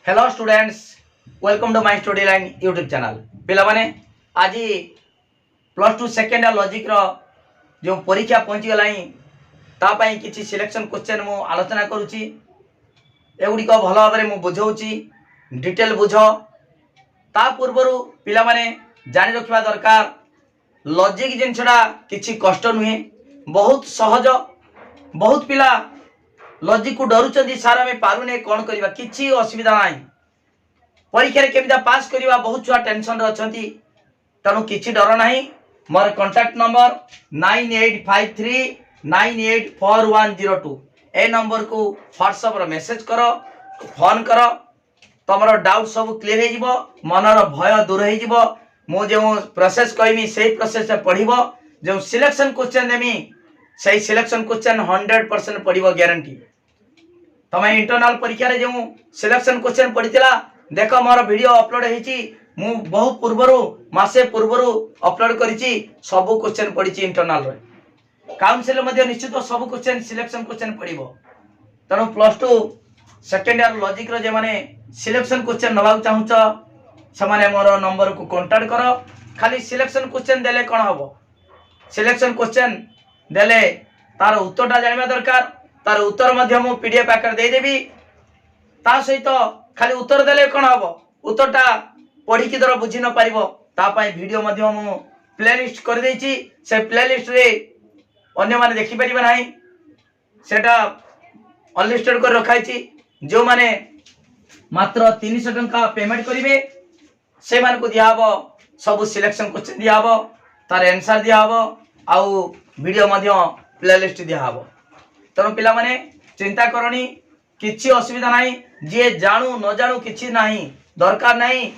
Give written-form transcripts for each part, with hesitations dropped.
Hello students, welcome to my study line YouTube channel. पिला माने आज प्लस टू सेकेंड लॉजिक रो जो परीक्षा पहुंची गलाई तापाई किछि सिलेक्शन क्वेश्चन मु आलोचना करूची। एगुडी को भलो भाबरे मु बुझाउची, डिटेल बुझो। ता पूर्वरु पिला माने जानि रखिबा दरकार लॉजिक जिनछडा किछि कष्ट नुहे, बहुत सहज। बहुत पिला लॉजिक को डरुचंदी, सारा में पारुने कोन करिबा, किछि असुविधा नाही। परीक्षा रे केमिदा पास करिबा बहुत छुआ टेंशन रे अछंती, तनु किछि डर नाही। मोर कांटेक्ट नंबर 9853984102 ए नंबर को व्हाट्सएप रे मैसेज करो, फोन करो। तमरो डाउट सब क्लियर हे जिवो, मनर भय दूर हे जिवो। मु जे प्रोसेस कहमी सेही प्रोसेस से पढिबो, जो सिलेक्शन क्वेश्चन देमी सेही सिलेक्शन क्वेश्चन 100% पढिबो गारंटी। तमे इंटरनल परीक्षा रे जो सिलेक्शन क्वेश्चन पढितिला देखो, मोर वीडियो अपलोड हेची। मु बहुत पूर्वरु मासे पूर्वरु अपलोड करिची, सब क्वेश्चन पढिची इंटरनल रे। काउंसिल मध्ये निश्चित सब क्वेश्चन सिलेक्शन क्वेश्चन पढिबो। तनो plus two second year logic रो जे माने सिलेक्शन क्वेश्चन नबाउ चाहूछ से माने मोर नंबर को कांटेक्ट करो। खाली सिलेक्शन क्वेश्चन देले कोन हबो, सिलेक्शन क्वेश्चन देले तार उत्तरटा जानिबा दरकार। तार उत्तर मध्य मु पीडीएफ आकार दे देबी। ता सहित खाली उत्तर देले कोन हबो, उत्तरटा पढ़ी कि दर बुझी न पारिबो, ता पई वीडियो मध्य मु प्लेलिस्ट कर देछि। से प्लेलिस्ट रे अन्य माने देखि परिबा नाही, सेटा अनलिस्टेड कर रखाइछि। जो माने मात्र 300 टंका पेमेंट करिवे से मान को दिया हबो, सब सिलेक्शन क्वेश्चन दिया हबो, तार आंसर दिया हबो, आउ वीडियो मध्य प्लेलिस्ट दिया हबो। तनो पिला माने चिंता करनी, किछि असुविधा नाही। जे जानू न जानू किछि नाही, दरकार नाही।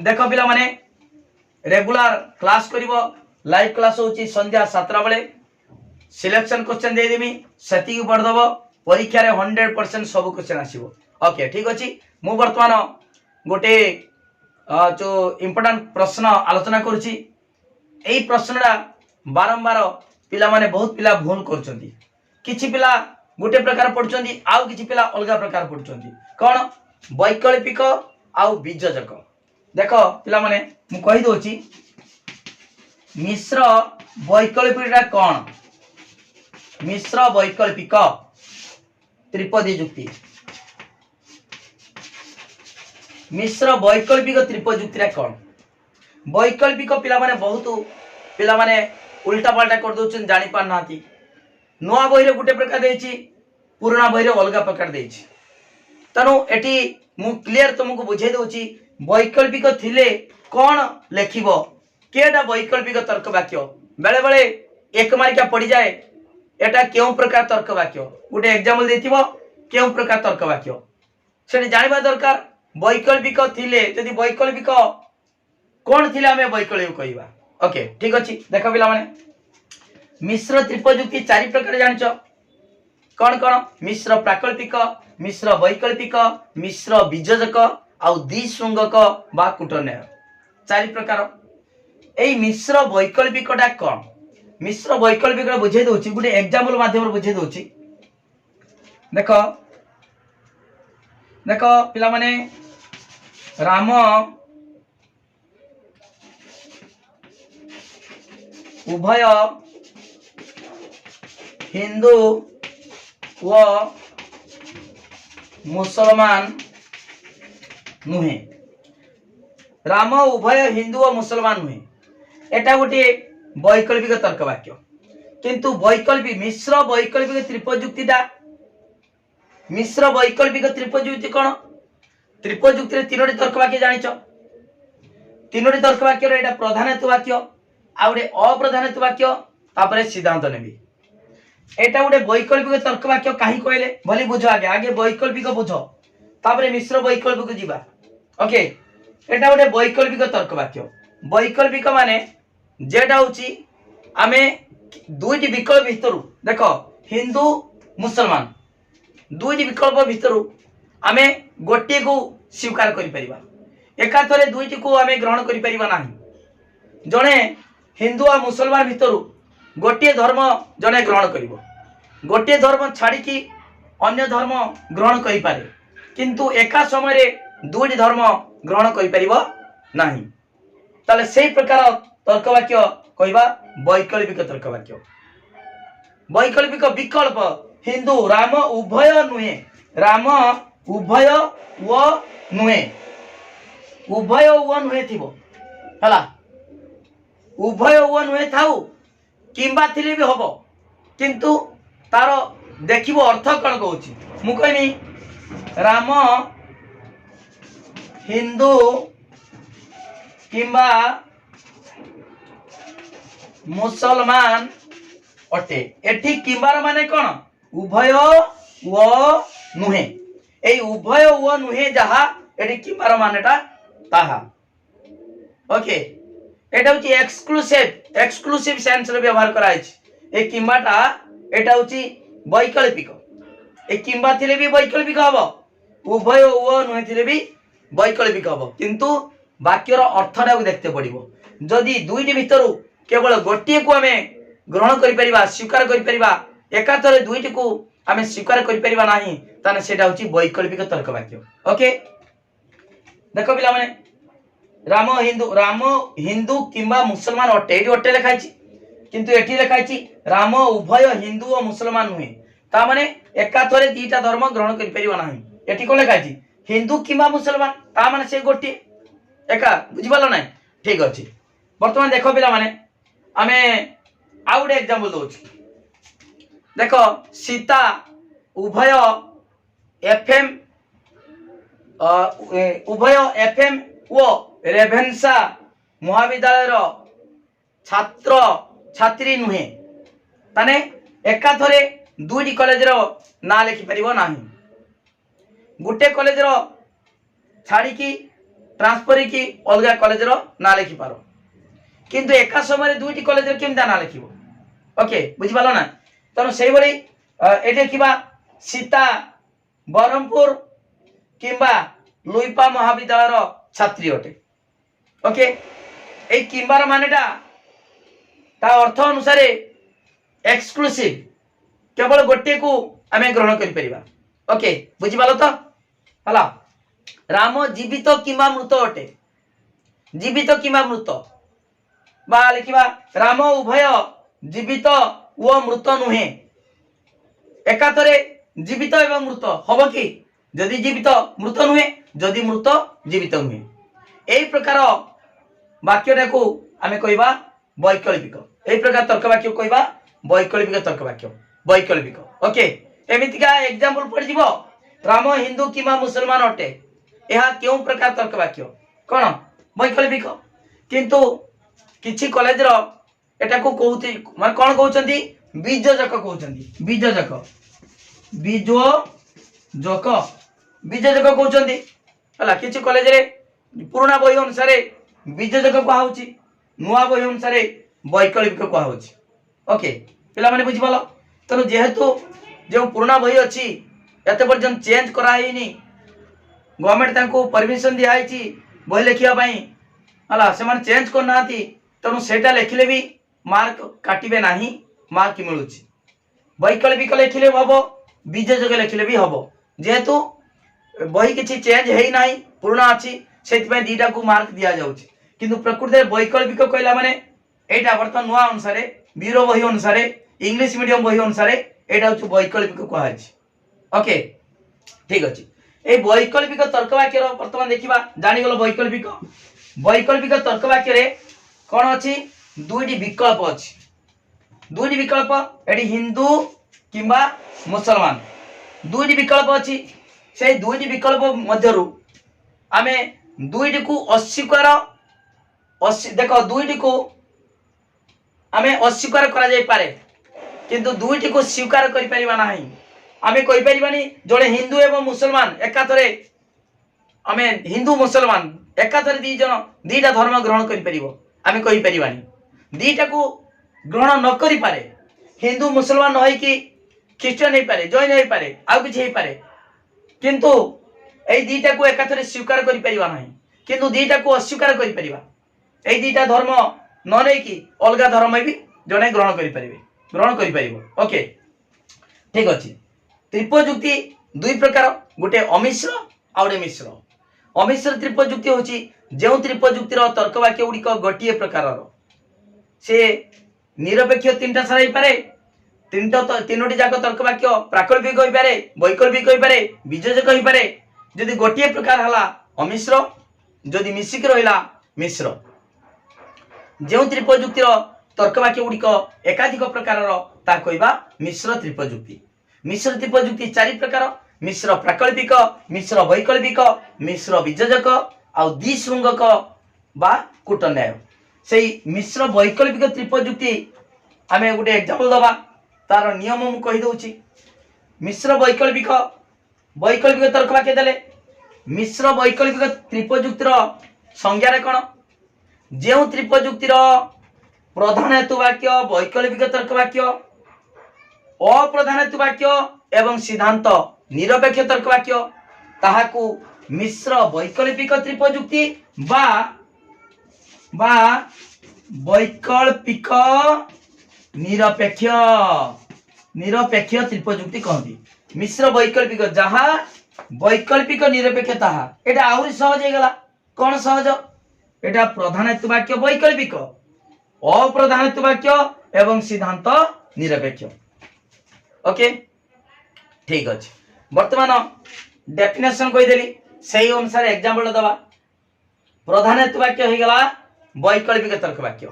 देखो पिला माने रेगुलर क्लास करिवो, लाइव क्लास होची संध्या 7 बेले। सिलेक्शन क्वेश्चन दे देमी, सेति पढ़ दबो। परीक्षा रे 100% सब क्वेश्चन आसीबो। ओके ठीक अछि। मु वर्तमान गोटे जो इंपोर्टेंट प्रश्न आलोचना करूची। एई प्रश्नडा बारंबार पिला माने बहुत पिला भूल करचंदी। किछि पिला गोटे प्रकार पढुचंदी, आउ किछि पिला अलगा प्रकार पढुचंदी। कोन वैकल्पिक आउ बीजजक। देखो पिला माने मु कहि दोची, मिश्र वैकल्पिकटा कोन? मिश्र वैकल्पिक त्रिपदी जुक्ति। मिश्र वैकल्पिक त्रिपदी जुक्तिरा कोन? वैकल्पिक पिला माने बहुत पिला माने उल्टा पाल्टा कर दोचन, जानि पार नाती। नुआ बहिरे गुटे प्रकार देछि, पुराना बहिरे अलगा प्रकार देछि। तनु एटी मु क्लियर तुमको बुझाई दोछि, वैकल्पिक थिले कोन लेखिबो, केटा वैकल्पिक तर्क वाक्य। बेले बेले एक मार्किया पड़ी जाए, एटा केउ प्रकार तर्क वाक्य। गुटे एग्जांपल देथिबो केउ प्रकार तर्क वाक्य, सेठी जानिबा दरकार। वैकल्पिक थिले यदि वैकल्पिक कोन थिले हमें वैकल्पिक कहिबा। ओके ठीक अछि। देखो पिला माने मिश्र त्रिपदी जुक्ति 4 प्रकार जानिछ। कोन कोन? मिश्र प्राकल्पिक, मिश्र वैकल्पिक, मिश्र बीजजक आउ द्विसंगक बा कुटन्याय। 4 प्रकार। एई मिश्र वैकल्पिकटा कोन? मिश्र वैकल्पिक बुझाई दोछि, गुटे एग्जांपल माध्यम बुझाई दोछि। देखो देखो पिला माने राम उभय हिंदू व मुसलमान नुहे। राम उभय हिंदू और मुसलमान नुहे, एटा गोटे वैकल्पिक तर्क वाक्य। किंतु वैकल्पिक मिश्र वैकल्पिक त्रिपदी जुक्तिटा, मिश्र वैकल्पिक त्रिपदी जुक्ति कोन? त्रिपदी जुक्ति रे 3टी तर्क वाक्य जानिछ। 3टी तर्क वाक्य रे एटा प्रधानत्व वाक्य, आ गोटे अप्रधानत्व वाक्य, तापरे सिद्धांत नेबी। एटा गोटे वैकल्पिक तर्क वाक्य काहे कहले भली बुझो। आगे आगे वैकल्पिक बुझो, तापरे मिश्र वैकल्पिक जीवा। ओके एटा गोटे वैकल्पिक तर्क वाक्य। वैकल्पिक माने जेटा होची आमे दुईटी विकल्प भितरु, देखो हिंदू मुसलमान दुईटी विकल्प भितरु आमे गोटे को स्वीकार करि परिबा, एकाथरे दुईटी को आमे ग्रहण करि परिबा नाही। जणे हिंदू आ मुसलमान भितरु गोटे धर्म जने ग्रहण करिवो, गोटे धर्म छाड़ी की अन्य धर्म ग्रहण करि पारे। किंतु एका समय दुईटी धर्म ग्रहण करि परिबो नाही। ताले सेही प्रकार तर्क वाक्य कहबा वैकल्पिक तर्क वाक्य। वैकल्पिक विकल्प हिंदू राम उभय नुहे, राम उभय व नुहे, उभय व नुहे थिबो हला, उभय व नुहे थाउ किंबा थिले भी हबो, किंतु तार देखिबो अर्थ कण कहूची। मु कहनी राम हिंदू किंबा मुसलमान अटे। एठी किंबार माने कौन उभय व नुहे, ए उभय व नुहे जहा एठी किंबार मानेटा ताहा। ओके एटा होची एक्सक्लूसिव, एक्सक्लूसिव सेंस रे व्यवहार कराय छै। ए किंबाटा एटा होची वैकल्पिक, ए किंबा थिले भी वैकल्पिक हबो, उभय व नुहे थिले भी वैकल्पिक हबो, किंतु वाक्यर अर्थटा को देखते पड़िबो। जदि दुईटी भितरु केवल गोटिए को आमे ग्रहण करि परिबा, स्वीकार करि परिबा, एकाथरे दुईटी को आमे स्वीकार करि परिबा नाही, ताने सेटा होची वैकल्पिक तर्क वाक्य। ओके देखो पिला माने राम हिंदू किंबा मुसलमान अटे, एटी अटे लिखाई छी, किंतु एटी लिखाई छी राम उभय हिंदू और मुसलमान नुहे, ता माने एकाथरे दीटा धर्म ग्रहण करि परिबा नाही। एटी को लिखाई छी हिंदू किंबा मुसलमान, ता माने से गोटिए एका, बुझि पालो नै? ठीक अछि। वर्तमान देखो पिला माने आमे आउ गोटे एग्जांपल दोछि। देखो सीता उभय एफएम उभय एफएम व रेभेन्सा महाविद्यालय छात्र छात्री नुहे, ताने एकाथरे दुईटी कॉलेज रो ना लिखि परिबो नाही। गुटे कॉलेज रो छाड़ी की ट्रांसफर की अलग कॉलेज रो ना लिखि पारो, किंतु एका समय दुईटी कॉलेज रो केमता ना लिखिबो। ओके बुझि पालो ना? तनो सेही बड़ी एटे किबा सीता बरहमपुर किंबा लुइपा महाविद्यालय रो छात्री अटे। ओके ए किंबार मानेटा ता अर्थ अनुसार एक्सक्लूसिव, केवल गोटे को आमे ग्रहण करि परिबा। ओके बुझि पालो तो हला। राम जीवित किंबा मृत अटे, जीवित किंबा मृत बा लिखिबा राम उभय जीवित व मृत नुहे, एकाथरे जीवित एवं मृत हबो कि? जदि जीवित मृत नुहे, जदि मृत जीवित नुहे। एई प्रकार वाक्यटा को आमे कहबा वैकल्पिक, एई प्रकार तर्क वाक्य कहबा वैकल्पिक तर्क वाक्य, वैकल्पिक। ओके एमिति का एग्जांपल पड़ जिवो राम हिंदू किंबा मुसलमान अटे, यह क्यों प्रकार तर्क वाक्य कोन वैकल्पिक, किंतु किछि कॉलेज रो एटा को कहउती माने कोन कहउचंदी बीजजक कहउचंदी, बीजजक बीजजक बीजजक कहउचंदी हला। किछि कॉलेज रे पुराना बही अनुसार बीजजक कहा होची, नुवा बही अनुसार वैकल्पिक कहा होची। ओके पिला माने बुझि पालो? तनो जेहेतु जो पुराना बही अछि एते पर्यंत चेंज करा हेनी, गवर्नमेंट तांको परमिशन दिया आइची बही लिखिया पई हला, से माने चेंज कर नाती, तनो सेटा लिखिले भी मार्क काटिबे नाही, मार्क मिलुची। वैकल्पिक लिखिले हबो, बीजजक लिखिले भी हबो, जेहेतु बही किछि चेंज हेई नाही, पुराना अछि, सेति पई दीटा को मार्क दिया जाउची। किंतु प्रकृति वैकल्पिक कहला माने एटा वर्तमान नुवा अनुसार बीरो बही अनुसार इंग्लिश मीडियम बही अनुसार एटा होची वैकल्पिक कहा अछि। ओके ठीक अछि। ए वैकल्पिक तर्क वाक्य रो वर्तमान देखिबा, जानि गलो वैकल्पिक। वैकल्पिक तर्क वाक्य रे कोन अछि? दुईटी विकल्प अछि, दुईटी विकल्प एडी हिंदू किंबा मुसलमान दुईटी विकल्प अछि। से दुईटी विकल्प मध्यरु आमे दुईटी को अस्वीकार देखो दुईटी को आमे अस्वीकार करा जाय पारे, किंतु दुईटी को स्वीकार करि परिबा नाही। आमे कहि परिबानी जड़े हिंदू एवं मुसलमान एकाथरे आमे हिंदू मुसलमान एकाथरे दी जन दीटा धर्म ग्रहण करि परिबो, आमे कहि परिबानी। दीटा को ग्रहण न करि पारे, हिंदू मुसलमान न होई कि ख्रिस्टियन हे पारे, जैन हे पारे, आ किछि हे पारे, किंतु ए दीटा को एकाथरे स्वीकार करि परिबा नाही, किंतु दीटा को अस्वीकार करि परिबा। ए दीटा धर्म न नै कि अलगा धर्म भी जने ग्रहण करि परिबे, ग्रहण करि परिबो। ओके ठीक अछि। त्रिपजुक्ति दुई प्रकार, गोटे अमिश्र आ गोटे मिश्र। अमिश्र त्रिपजुक्ति होची जो त्रिपजुक्तिर तर्क वाक्य गुड़िक गोटे प्रकार से निरपेक्ष तीनटा सारा हो पारे तीनोटी जाक तर्क वाक्य प्राकल्पिक हो पारे वैकल्पिक हो पारे वियोजक हो पारे। जदि गोटे प्रकार हला अमिश्र जदि मिसिक रहिला मिश्र। जो त्रिपजुक्तिर तर्क वाक्य गुड़िक एकाधिक प्रकार ता कहबा मिश्र त्रिपजुक्ति। मिश्र त्रिपजुक्ति चारि प्रकार मिश्र प्राकल्पिक मिश्र वैकल्पिक मिश्र वियोजक आ द्विशृंगक बा कूटन्याय। से मिश्र वैकल्पिक त्रिपजुक्ति आमे गोटे एग्जांपल दबा तार नियम मु कहि दउची। मिश्र वैकल्पिक वैकल्पिक तर्क वाक्य देले मिश्र वैकल्पिक त्रिपजुक्तिर संज्ञा रे कोन जे त्रिपजुक्तिर प्रधान हेतु वाक्य वैकल्पिक तर्क वाक्य अप्रधान हेतु वाक्य एवं सिद्धांत निरपेक्ष तर्क वाक्य ताहाकू मिश्र वैकल्पिक त्रिपजुक्ति बा वैकल्पिक निरपेक्ष निरपेक्ष त्रिपजुक्ति कहती। मिश्र वैकल्पिक जहाँ वैकल्पिक निरपेक्ष ताहा एटा आउरी सहज हे गला। कोन सहज एटा प्रधान हेतु वाक्य वैकल्पिक अप्रधान हेतु वाक्य एवं सिद्धांत निरपेक्ष। ओके ठीक अच्छे। वर्तमान डेफिनेशन कहीदेली से अनुसार एग्जांपल दबा। प्रधान हेतु वाक्य हो गला वैकल्पिक तर्क वाक्य।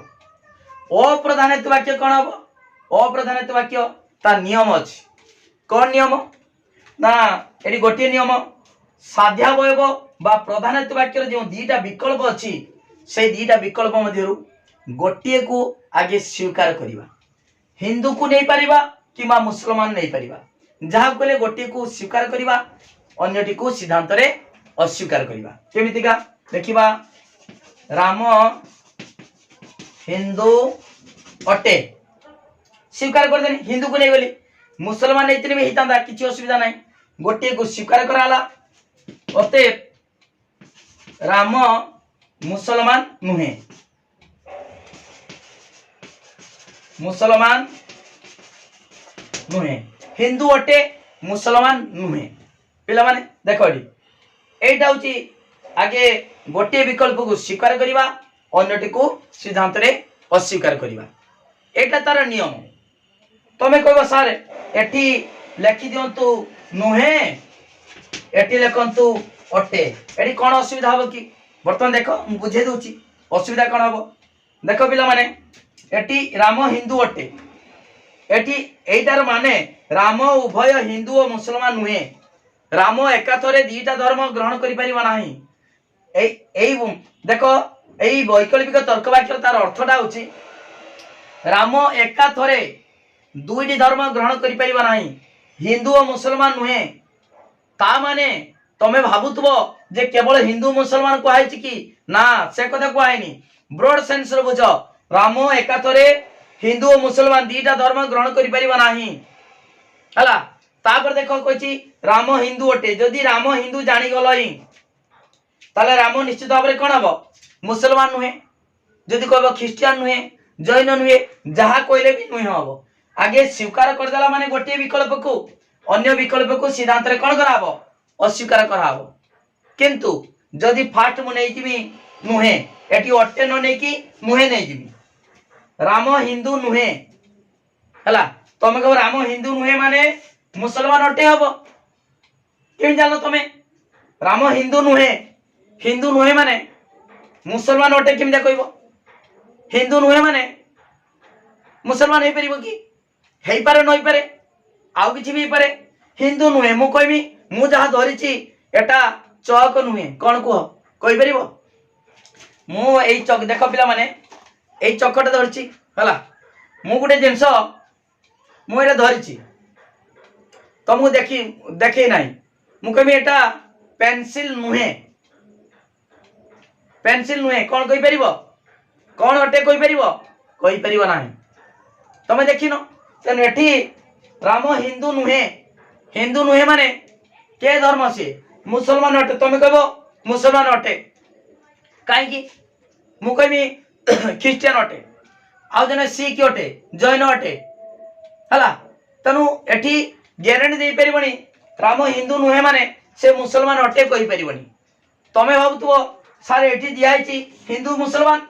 अप्रधान हेतु वाक्य कौन हम अप्रधान हेतु वाक्य ता नियम अच्छी। कौन नियम ना ये गोटे नियम साध्यावयव बा प्रधान हेतु वाक्य जो दीटा विकल्प अच्छी से दीटा विकल्प मध्य गोटे को आगे स्वीकार करवा हिंदू को नहीं पारिबा कि मुसलमान नहीं पारिबा जहाँ कहले गोटे को स्वीकार करवा अन्यटी को सिद्धांत रे अस्वीकार करवा। केमितिका देखिबा राम हिंदू अटे स्वीकार कर देनी हिंदू को नहीं गली मुसलमान नहीं भी होता किसी असुविधा नहीं गोटे को स्वीकार कराला अते राम मुसलमान नुहे मुसलमान नुहे हिंदू अटे मुसलमान नुहे पिला माने देखो एटा होची आगे गोटे विकल्प को स्वीकार करवा अन्यटी को सिद्धांत रे अस्वीकार करवा एटा तार नियम। तमे कहबो सारे एठी लेखि दियंतु नुहे एठी लेखंतु अटे एठी कोन असुविधा हो कि बर्तमान देखो मु बुझे दोची असुविधा कोन हो। देखो पिला माने एठी राम हिंदू अटे एठी एटार माने राम उभय हिंदू और मुसलमान नुहे राम एकाथरे दीटा धर्म ग्रहण करि परिबा नाही। देखो एई वैकल्पिक तर्क वाक्य तार अर्थटा होची राम एकाथरे दुईटी धर्म ग्रहण करि परिबा नाही हिंदू और मुसलमान नुहे ता माने तमे भाबुतबो जे केवल हिंदू मुसलमान को आइछि कि ना से कथा को आइनी ब्रॉड सेंस रो बुझ राम एकाथरे हिंदू और मुसलमान दीटा धर्म ग्रहण करि परिबा नाही हला। तापर देखो कहछि राम हिंदू अटे जदि राम हिंदू जानी गलई ताले राम निश्चित भाव में कौन हम मुसलमान नुहे जदि कह ख्रीस्टियान नुहे जैन नुहे जहाँ कहले भी नुहे हम आगे स्वीकार करदेला माने गोटे विकल्प को अन्य विकल्प को सिद्धांत रे कौन कराबो अस्वीकार कराबो। किंतु जदि फास्ट मु नहीं जिमी नुहे एटी अटे न नहीं कि नुहे नहीं जिमी राम हिंदू नुहे हला तमे कह राम हिंदू नुहे माने मुसलमान अटे हबो केन जानो तमे राम हिंदू नुहे माने मुसलमान अटे केम जा कहबो हिंदू नुहे माने मुसलमान हे परिबो कि हेई पारे नई पारे आउ किछि भी पारे हिंदू नुहे मु कहबी मु जहा धरिछि एटा चौक नुहे कोन को कहि परिबो मु एई चौक देखो पिला माने एई चौकटा धरिछि हला मु गुटे जिंस मु एटा धरिछि तुमको देखी ना मुझे एटा पेंसिल नुहे कौन कही पार कौन अटे कही पार ना तुम देख न तेन एठी राम हिंदू नुहे माने के धर्म सी मुसलमान अटे तुम कह मुसलमान अटे कहीं मु कहि ख्रीस्टियान अटे आउ जने सिख अटे जैन अटे हला तेणु एठी ग्यारंटी दे परिबनी राम हिंदू नुहे माने से मुसलमान अटे कहि परिबनी। तमे भाबुथबो सर एठी दियाइछि हिंदू मुसलमान,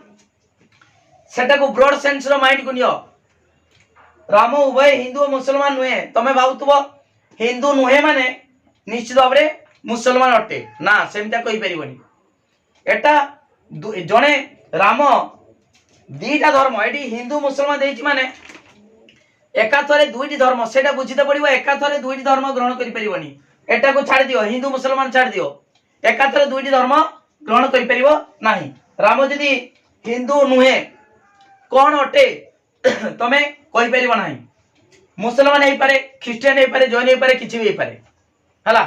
सेटा को ब्रॉड सेंस रो माइंड को नियो। राम उभय हिंदू और मुसलमान नुहे। तमे भाबुथबो हिंदू नुहे माने निश्चित भाव में मुसलमान अटे ना, सेमता कहि परिबनी। एटा जणे राम दीटा धर्म एटी हिंदू मुसलमान देइछि माने एकाथरे दुईटी धर्म सेटा बुझिते पड़िबो। एकाथरे दुईटी धर्म ग्रहण करि परिबनी। एटा को छाड़ दियो, हिंदू मुसलमान छाड़ दियो, एकाथरे दुईटी धर्म ग्रहण करि परिबो नाही। राम जदि हिंदू नुहे कोन अटे तमे कहि परिबो नाही। मुसलमान हेई पारे, ख्रिस्टियन हेई पारे, जैन हेई पारे, किछि भी हेई पारे हला।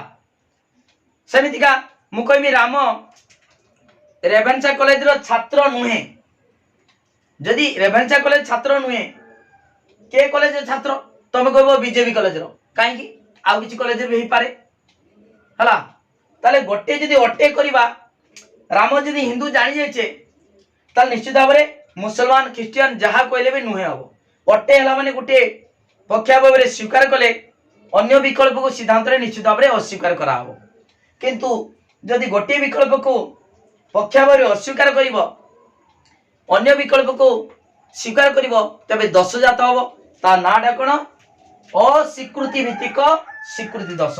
सेमितिका मु कहबी राम रेभेन्सा कॉलेज रो छात्र नुहे। जदि रेभेन्सा कॉलेज छात्र नुहे के कॉलेज रो छात्र तमे कहबो बीजेपी कॉलेज रो, काहे कि आउ किछि कॉलेज भी हेई पारे हला। ताले गोटे जदि अटे करिबा राम जदि हिंदू जानि जायछे ताले निश्चित भाव में मुसलमान ख्रिस्टियन जहा कहले भी नुहे हबो। अटे हला माने गोटे पक्षा भाव में स्वीकार कले अन्य विकल्प को सिद्धांत रे निश्चित भाव में अस्वीकार करा हबो। किंतु जदि गोटे विकल्प को पक्षा भाव में अस्वीकार करिवो अन्य विकल्प को स्वीकार करिवो तबे दोष जात हबो। ता नाडा कोन अस्वीकृति भित्तिक स्वीकृति दोष।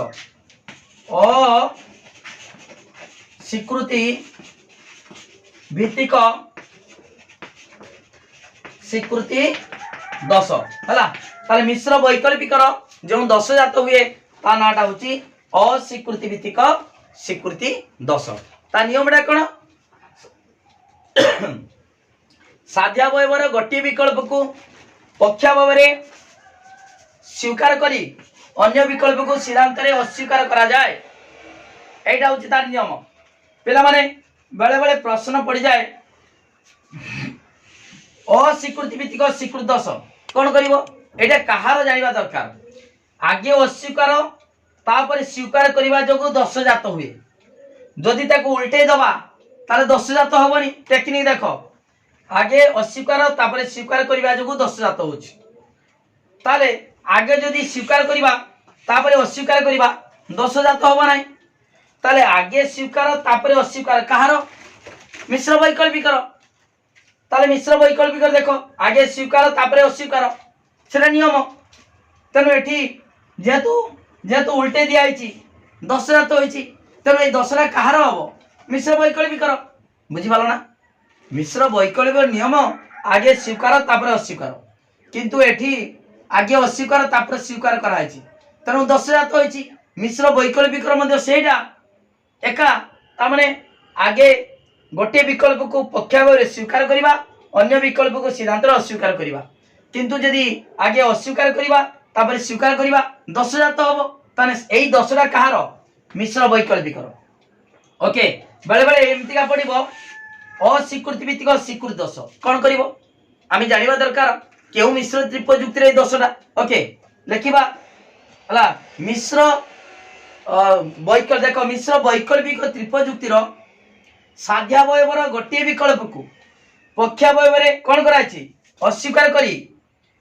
अस्वीकृति भित्तिक स्वीकृति दोष हला। ताले मिश्र वैकल्पिक जो दोष जात हुए ता नाटा होची अस्वीकृति भित्तिक स्वीकृति दोष। ता नियमटा कोन साध्या वयवर गोटे विकल्प को पक्षा भाव में स्वीकार करी अन्य विकल्प को सिद्धांत रे अस्वीकार करा जाए। एटा होची तार नियम। पिला माने बेले बेले प्रश्न पड़ जाए अस्वीकृति भित्तिक स्वीकृति दोष कौन करिवो एटा कहार जानिबा दरकार। आगे अस्वीकार तापर स्वीकार करबा जोगु दोष जात हुए। जदि ताको उल्टे दबा ताले दोष जात होबनी। टेक्निक देखो, आगे अस्वीकार तापर स्वीकार करबा जोगु दोष जात होछि। ताले आगे जदि स्वीकार करबा तापर अस्वीकार करबा दोष जात होबो नाही। ताले आगे स्वीकार तापर अस्वीकार कहार मिश्र वैकल्पिक। ताले मिश्र वैकल्पिक देखो आगे स्वीकार तापर अस्वीकार सेटा नियम। तेणु एठी जेहेतु उल्टे दिया दोष जात होइछि तेणु ए दोषरा कहार हबो मिश्र वैकल्पिक। बुझि पालो ना? मिश्र वैकल्पिक नियम आगे स्वीकार तापर अस्वीकार, किंतु एठी आगे अस्वीकार तापर स्वीकार करा होइछि तेणु दोष जात होइछि। मिश्र वैकल्पिक मध्ये सेटा एका ता माने आगे गोटे विकल्प को पक्षा भाव में स्वीकार करबा अन्य विकल्प को सिद्धांत रे अस्वीकार करबा। किंतु जदि आगे अस्वीकार करबा तापर स्वीकार करबा दोष जात हबो ताने एई दोषरा कहार मिश्र वैकल्पिक। ओके बेले बेले एमती का पड़िबो अस्वीकृति भित्तिक स्वीकृति दोष कोन करिवो आमी जानिबा दरकार। केउ मिश्र त्रिपद युक्ति रे दोषरा ओके लेखिबा हला। मिश्र वैकल्प देखो मिश्र वैकल्पिक त्रिपद युक्ति रो साध्यावयवर गोटे विकल्प को पक्षावयव रे कोन कराछि अस्वीकार करी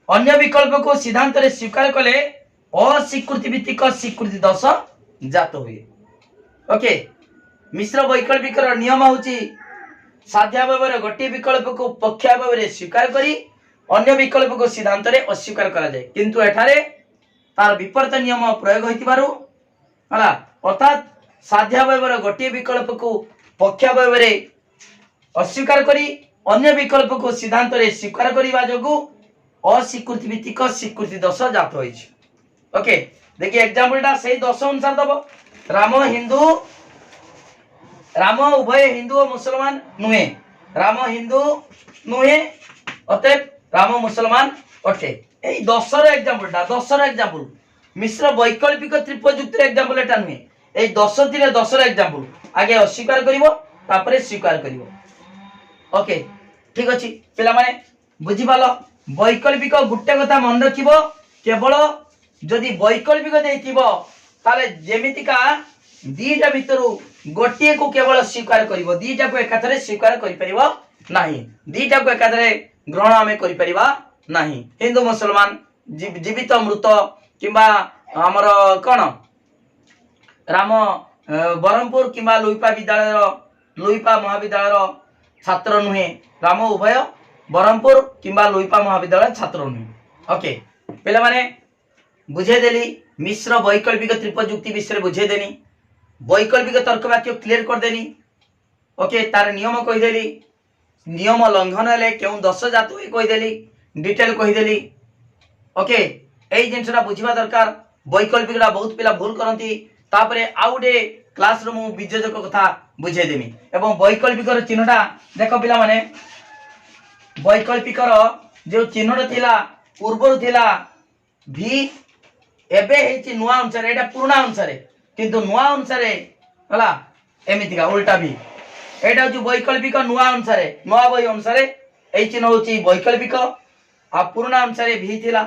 अन्य विकल्प को सिद्धांत रे स्वीकार कले अस्वीकृति भित्तिक स्वीकृति दोष जात हुए। ओके मिश्र वैकल्पिक नियम होची साध्यावयवर गोटे विकल्प को पक्षावयव रे स्वीकार करी अन्य विकल्प को सिद्धांत रे अस्वीकार करा जाए। किंतु एठारे तार विपरीत नियम प्रयोग होइतिबारु हला अर्थात साध्यावयवर गोटे विकल्प को पक्षावयव रे अस्वीकार करी अन्य विकल्प को सिद्धांत रे स्वीकार करिबा जोगु अस्वीकृति भित्तिक स्वीकृति दोष जात होइछि। ओके देखिए एग्जांपल टा सही दोष अनुसार दबो। राम उभय हिंदू और मुसलमान नुहे। राम हिंदू नुहे अतएव राम मुसलमान अटे। एई दोषर एग्जांपल मिश्र वैकल्पिक त्रिपद युक्तिर एग्जांपल एटा नुहे। एई दोष थिले दोषर एग्जांपल आगे अस्वीकार करिवो तापरे स्वीकार करिवो। ओके ठीक अछि पिला माने बुझि पालो। वैकल्पिक गुटे कथा मन रखिबो केवल जदि वैकल्पिक देथिबो ताले जेमितिका दीटा भितरु गोटे को केवल स्वीकार करिवो दीटा को एकाथरे स्वीकार करि परिबो नाही। दीटा को एकाथरे ग्रहण आमे करि परिबा नाही। हिंदू मुसलमान जीवित मृत किंबा हमर कोन राम ब्रह्मपुर किंबा लुईपा विद्यालय लुईपा महाविद्यालय छात्र नुहे राम उभय ब्रह्मपुर किंबा लुईपा महाविद्यालय छात्र नुहे ओके पे माने बुझेदेली मिश्र वैकल्पिक त्रिपजुक्ति विषय बुझेदेनी वैकल्पिक तर्क वाक्य क्लियर करदेनी ओके तार नियम कहीदेली नियम लंघन हेले क्यों 10 जात हुए कहीदेली डिटेल कहीदेली ओके यही जिनसा बुझा दरकार वैकल्पिक बहुत पिला भूल करती तापरे आउ गोटे क्लास रू वियोजक कथा बुझेदेमी एवं वैकल्पिक चिन्हटा देख पिला माने वैकल्पिक जो चिन्हटा थिला पूर्वर थिला भी एबे हेची नुआ अनुसार एटा पुराना अनुसार किंतु नुआ अनुसार हला एमितिका उल्टा भी एटा जो वैकल्पिक नुआ अनुसार नुआ बही अनुसार एई चिन्ह होची वैकल्पिक आ पुराना अनुसार भी थिला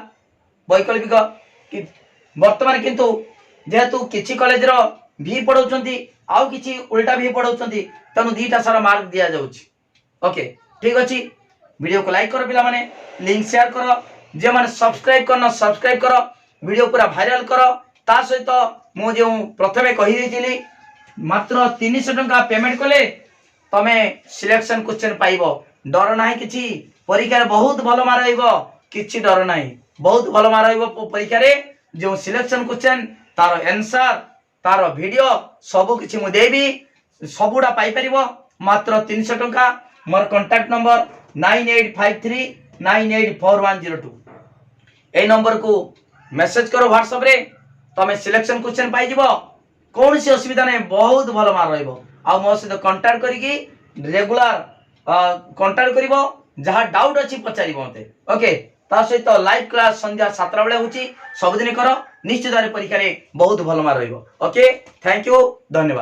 वैकल्पिक कि वर्तमान किंतु जेहेतु किछि कॉलेज रो भी पढौचंती आउ किछि उल्टा भी पढौचंती तनु दीटा सारा मार्क दिया जाउची ओके ठीक अछि वीडियो को लाइक करो पिला माने लिंक शेयर करो जे माने सब्सक्राइब करना सब्सक्राइब करो वीडियो पूरा वायरल करो ता सहित मु जो प्रथमे कहि देइतिली मात्र 300 टंका पेमेंट कले तमे सिलेक्शन क्वेश्चन पाइबो डर नाही किछि परीक्षा रे बहुत भलो मार आइबो किछि डर नाही बहुत भलो मार आइबो परीक्षा रे जो सिलेक्शन क्वेश्चन तार आंसर तार वीडियो सब किछि मु देबी सबुडा पाई परिबो मात्र 300 टंका मोर कांटेक्ट नंबर 9853984102 ए नंबर को मेसेज करो व्हाट्सएप रे तमे सिलेक्शन क्वेश्चन पाई जीवो कौन सी असुविधा नहीं बहुत भलो मार रहइबो आ मो सहित कांटेक्ट करिकी रेगुलर कांटेक्ट करिवो जहा डाउट अछि पचारिबो मते ओके ता सहित लाइव क्लास संध्या 7 बेले होची सब दिन करो निश्चित भाବରେ परीक्षा रे बहुत भलो मार रहइबो ओके थैंक यू धन्यवाद।